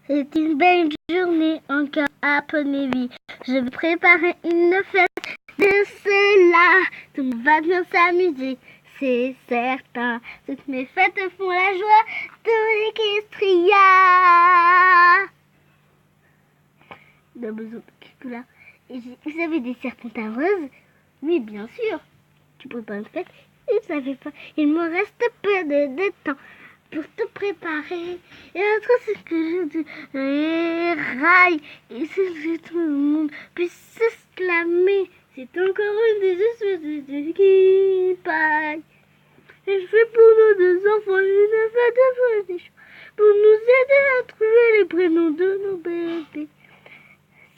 C'est une belle journée encore à Ponyville. Je vais préparer une fête de cela. Tout le monde va bien s'amuser, c'est certain. Toutes mes fêtes font la joie de l'Équestria. On a besoin de là. Vous avez des serpentins roses? Oui, bien sûr. Tu prépares une fête? Vous ne savez pas. Il me reste peu de temps pour tout préparer. Et entre ce que je dis, les rails, et ce que tout le monde puisse s'exclamer. C'est encore une des espèces de qui paille. Et je fais pour nos deux enfants une fête de fête pour nous aider à trouver les prénoms de nos bébés.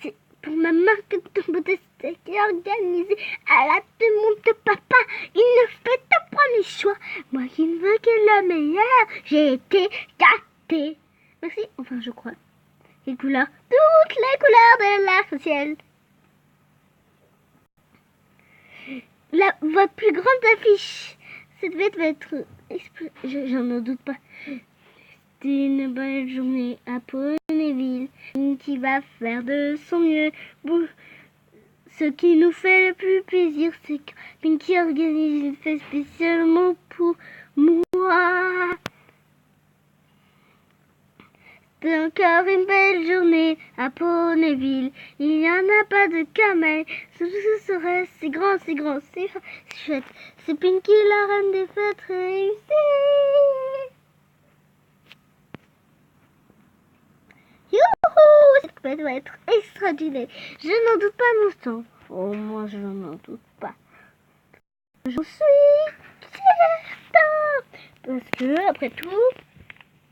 C'est pour ma marque de beauté qui est organisée à la demande de papa. Il ne fait de premier choix. Moi qui ne veux que le meilleur, j'ai été gâtée. Merci, enfin je crois. Les couleurs, toutes les couleurs de l'arc-en-ciel. Votre plus grande affiche, cette fête va être... J'en doute pas. C'est une bonne journée à Ponyville. Qui va faire de son mieux. Bon, ce qui nous fait le plus plaisir, c'est que Pinky organise une fête spécialement pour moi. C'est encore une belle journée à Ponyville. Il n'y en a pas de camel. Ce serait si grand, c'est chouette. C'est Pinky, la reine des fêtes réussies. Youhou! Cette fête va être extraordinaire. Je n'en doute pas, mon sang. Oh, moi, je n'en doute pas. Je suis certain. Parce que, après tout,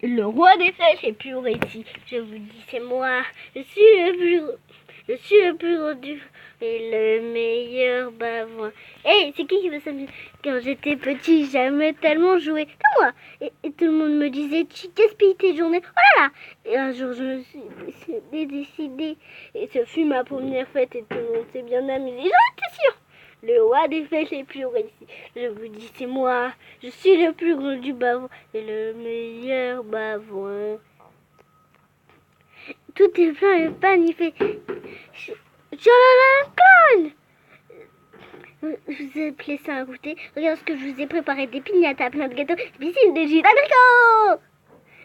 le roi des fêtes est plus réussi. Je vous dis, c'est moi. Je suis le plus gros du et le meilleur bavouin. Hey, c'est qui veut s'amuser? Quand j'étais petit, j'aimais tellement jouer comme moi. Et tout le monde me disait, tu gaspilles tes journées. Oh là là! Et un jour, je me suis décidée. Et ce fut ma première fête et tout le monde s'est bien amusé. J'en étais sûre. Le roi des fêtes les plus réussis. Je vous dis, c'est moi. Je suis le plus gros du bavouin et le meilleur bavouin. Tout est plein et panifié. Clown! Je vous ai appelé ça à goûter. Regarde ce que je vous ai préparé. Des piñatas, plein de gâteaux, piscine de jus d'abricot.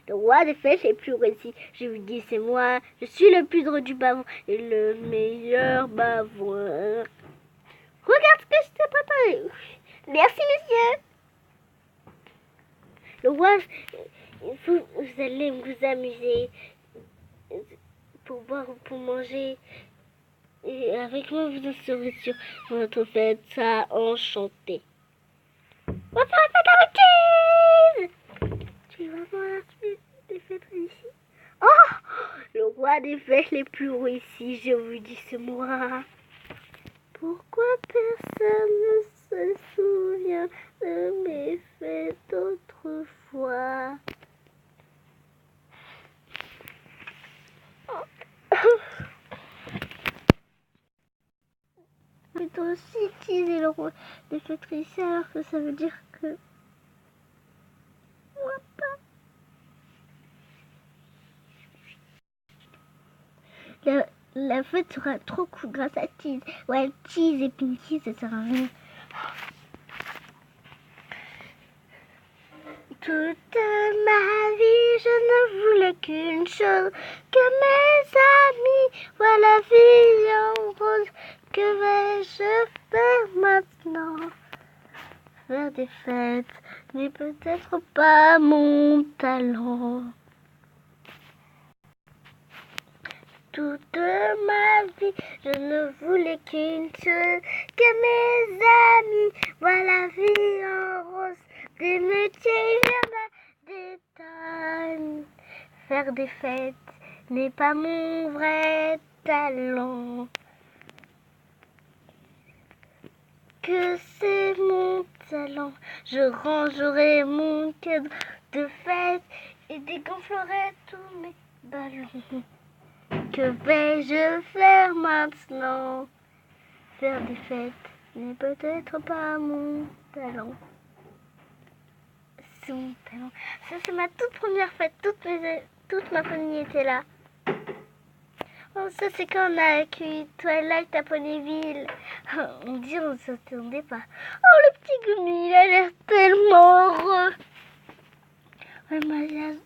Le roi des fêtes les plus réussis. Je vous dis, c'est moi. Je suis le plus drôle du bavouin et le meilleur bavouin. Regarde ce que je t'ai préparé. Merci, monsieur. Le roi, vous allez vous amuser pour boire ou pour manger. Et avec moi, vous en serez sûr. Votre fête sera enchantée. On va faire la fête avec qui? Tu vas voir la suite des fêtes ici. Oh! Le roi des fêtes les plus réussis, je vous dis, c'est moi. Pourquoi personne ne se souvient de mes fêtes d'autrefois? Mais toi aussi utiliser le roi des fêtes ici alors que ça veut dire que moi pas. La fête sera trop cool grâce à Tease. Ouais, Tease et Pinky, ça sert à rien. Toute ma vie, je ne voulais qu'une chose, que mes amis voient la vie en rose. Que vais-je faire maintenant? Faire des fêtes n'est peut-être pas mon talent. Toute ma vie, je ne voulais qu'une chose, que mes amis voient la vie en rose. Des métiers, il y en a des tonnes. Faire des fêtes n'est pas mon vrai talent. Que c'est mon talent, je rangerai mon cadre de fête et dégonflerai tous mes ballons. Que vais-je faire maintenant? Faire des fêtes n'est peut-être pas mon talent. C'est mon talent. Ça, c'est ma toute première fête. Toute ma famille était là. Oh, ça, c'est quand on a accueilli Twilight à Ponyville. Oh, on dit on ne s'attendait pas. Oh, le petit Gumi, il a l'air tellement heureux. Ouais, le mariage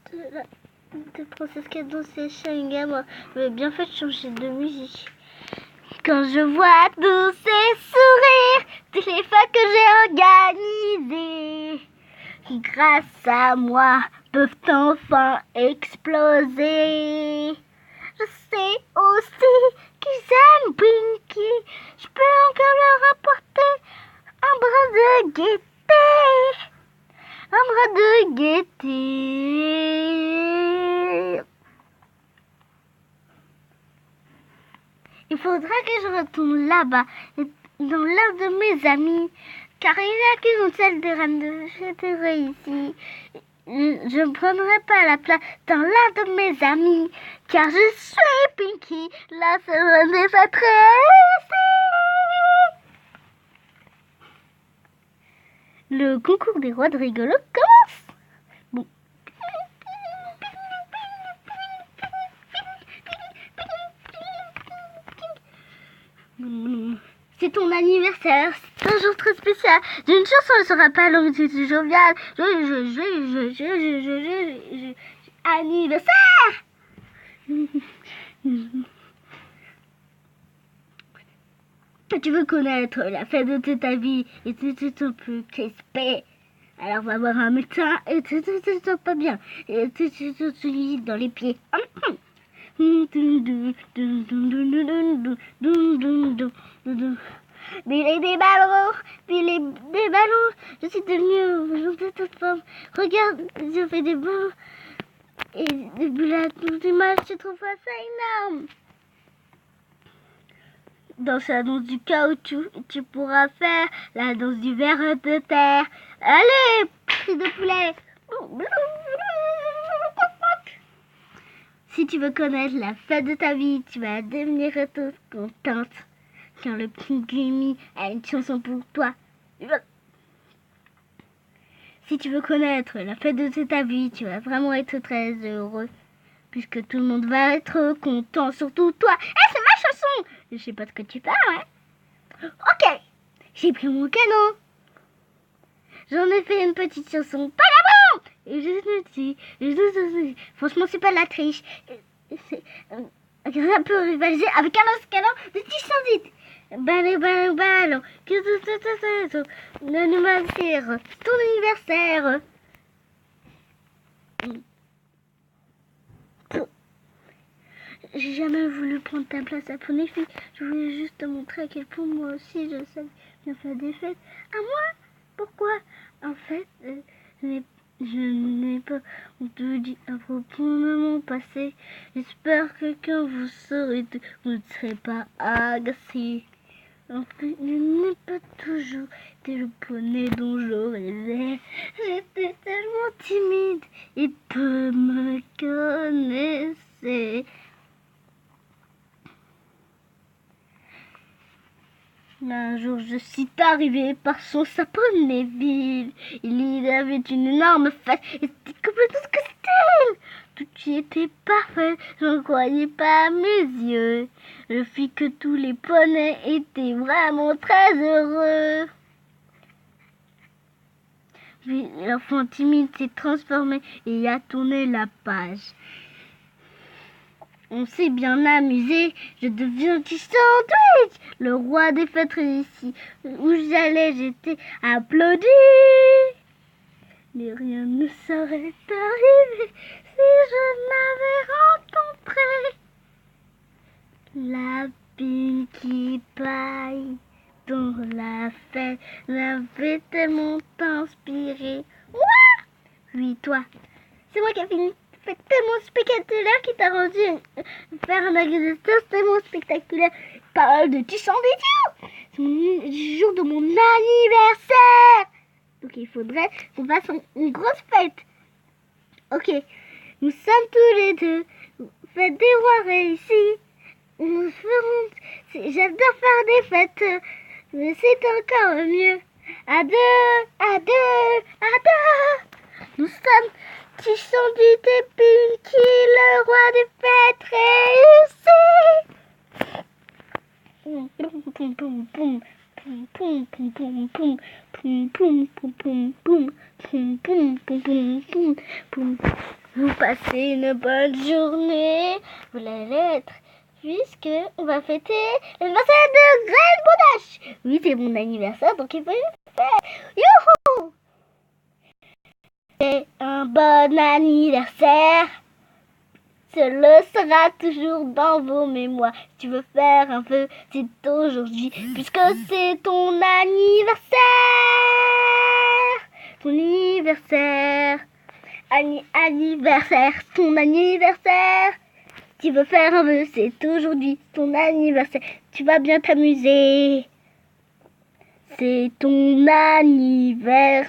de Princesse qui a dansé Sharingan m'avait bien fait changer de musique. Quand je vois tous ces sourires, toutes les fois que j'ai organisé, qui grâce à moi peuvent enfin exploser. Je sais aussi qu'ils aiment Pinky. Je peux encore leur apporter un bras de gaieté. Un bras de gaieté. Il faudra que je retourne là-bas, dans l'un de mes amis, car il n'y a qu'une seule des reines de châteauroux ici. Je ne prendrai pas la place dans l'un de mes amis, car je suis Pinky, la seule reine des fêteries. Le concours des rois de rigolo commence. Bon. C'est ton anniversaire, c'est un jour très spécial. J'ai une chanson, elle sera pas longue, c'est jovial. Anniversaire. Tu veux connaître la fête de ta vie et tu es un peu crispé. Alors va voir un médecin et tu te sens pas bien. Et tu te dans les pieds. Des ballons, des ballons. Je suis devenue de toute forme. Regarde, je fais des ballons. Et depuis la toute mal, je trouve ça énorme. Dans la danse du caoutchouc, tu pourras faire la danse du ver de terre. Allez, cri de poulet. Si tu veux connaître la fête de ta vie, tu vas devenir toute contente. Quand le petit Gumi a une chanson pour toi. Si tu veux connaître la fête de ta vie, tu vas vraiment être très heureux. Puisque tout le monde va être content, surtout toi. C'est ma chanson. Je sais pas de quoi tu parles, hein. Ok, j'ai pris mon canon. J'en ai fait une petite chanson. Pas d'abord. Et franchement, c'est pas de la triche. C'est un peu rivalisé avec un autre canon de 10 ballon. L'anniversaire. Ton anniversaire. J'ai jamais voulu prendre ta place à Ponyville. Je voulais juste te montrer à quel point moi aussi je sais bien faire des fêtes. À moi? Pourquoi? En fait, je n'ai pas tout dit à propos de mon passé. J'espère que quand vous saurez tout, vous ne serez pas agacés. En fait, je n'ai pas toujours été le poney dont j'aurais rêvé. J'étais tellement timide et peu me connaissaient. Un jour, je suis arrivée par son sapin de Ponyville. Il y avait une énorme fête et c'était complètement ce que c'était. Tout y était parfait, je ne croyais pas à mes yeux. Je vis que tous les poneys étaient vraiment très heureux. Puis l'enfant timide s'est transformé et a tourné la page. On s'est bien amusé, je deviens du sandwich. Le roi des fêtes ici. Où j'allais, j'étais applaudi. Mais rien ne serait arrivé si je n'avais rencontré la Pinkie Pie dont la fête m'avait tellement inspiré. Ouah! Oui, toi, c'est moi qui ai fini. Fait tellement spectaculaire qui t'a rendu faire un agriculteur tellement spectaculaire. Parole de tu sens des dieux. C'est le jour de mon anniversaire. Donc il faudrait qu'on fasse une grosse fête. Ok, nous sommes tous les deux. Faites des rois réussis. Nous ferons. J'adore faire des fêtes. Mais c'est encore mieux. À deux, à deux, à deux. Nous sommes Tu sens du début qui est le roi des fêtes réussi. Poum poum poum poum poum poum poum poum poum poum poum poum poum poum poum poum poum poum. Vous passez une bonne journée, vous l'allez être, puisque on va fêter l'anniversaire de Graine Bonache. Oui, c'est mon anniversaire, donc il faut le faire. Youhou! C'est un bon anniversaire. Ce le sera toujours dans vos mémoires. Si tu veux faire un vœu, c'est aujourd'hui, puisque c'est ton anniversaire. Ton anniversaire. Anniversaire, ton anniversaire. Tu veux faire un vœu, c'est aujourd'hui ton anniversaire. Tu vas bien t'amuser. C'est ton anniversaire.